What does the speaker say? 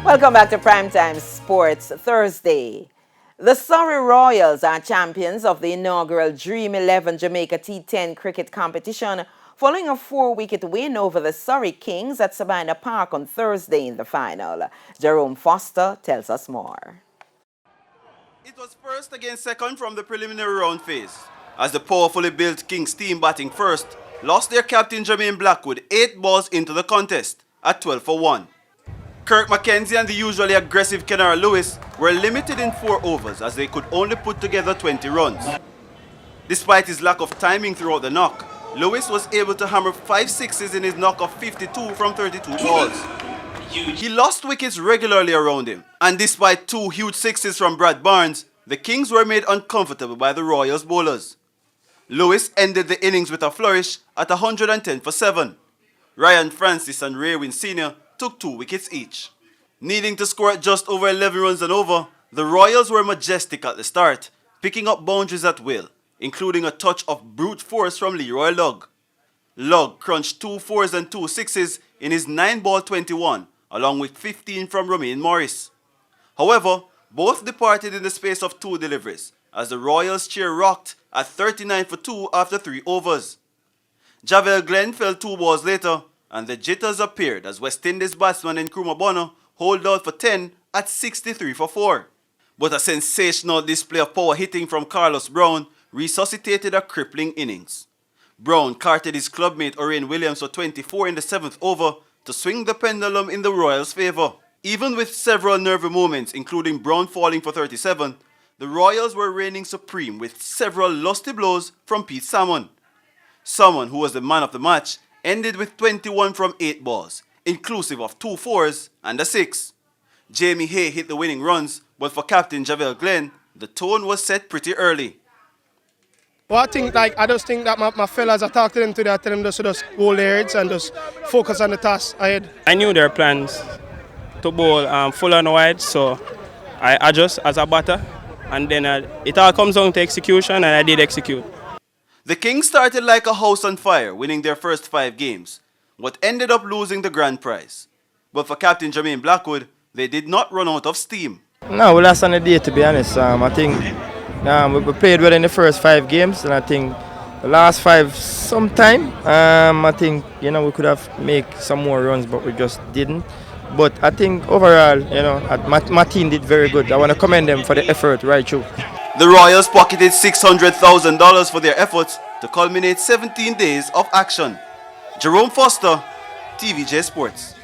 Welcome back to Primetime Sports Thursday. The Surrey Royals are champions of the inaugural Dream 11 Jamaica T10 cricket competition following a 4-wicket win over the Surrey Kings at Sabina Park on Thursday in the final. Jerome Foster tells us more. It was first against second from the preliminary round phase, as the powerfully built Kings team batting first lost their captain Jermaine Blackwood 8 balls into the contest at 12 for 1. Kirk Mackenzie and the usually aggressive Kenara Lewis were limited in 4 overs as they could only put together 20 runs. Despite his lack of timing throughout the knock, Lewis was able to hammer 5 sixes in his knock of 52 from 32 balls. He lost wickets regularly around him, and despite 2 huge sixes from Brad Barnes, the Kings were made uncomfortable by the Royals bowlers. Lewis ended the innings with a flourish at 110 for 7. Ryan Francis and Raywin Sr. took 2 wickets each. Needing to score at just over 11 runs and over, the Royals were majestic at the start, picking up boundaries at will, including a touch of brute force from Leroy Lugg. Lugg crunched 2 fours and 2 sixes in his 9-ball 21, along with 15 from Romaine Morris. However, both departed in the space of 2 deliveries, as the Royals' chair rocked at 39 for 2 after 3 overs. Javel Glenn fell 2 balls later, and the jitters appeared as West Indies batsman Nkrumah Bonner holed out for 10 at 63 for 4. But a sensational display of power hitting from Carlos Brown resuscitated a crippling innings. Brown carted his clubmate Orain Williams for 24 in the 7th over to swing the pendulum in the Royals' favour. Even with several nervy moments, including Brown falling for 37, the Royals were reigning supreme with several lusty blows from Pete Salmon. Salmon, who was the man of the match, ended with 21 from 8 balls, inclusive of 2 fours and a 6. Jamie Hay hit the winning runs, but for captain Javel Glenn, the tone was set pretty early. Well, I just think that my fellas, I talked to them today, I tell them just hold their heads and just focus on the task ahead. I knew their plans to bowl full and wide, so I adjust as a batter, and then it all comes down to execution, and I did execute. The Kings started like a house on fire, winning their first 5 games, but ended up losing the grand prize. But for captain Jermaine Blackwood, they did not run out of steam. No, we lost on the day, to be honest. I think we played well in the first 5 games, and I think the last 5 sometime, I think we could have made some more runs, but we just didn't. But I think overall, my team did very good. I want to commend them for the effort right through. The Royals pocketed $600,000 for their efforts to culminate 17 days of action. Jerome Foster, TVJ Sports.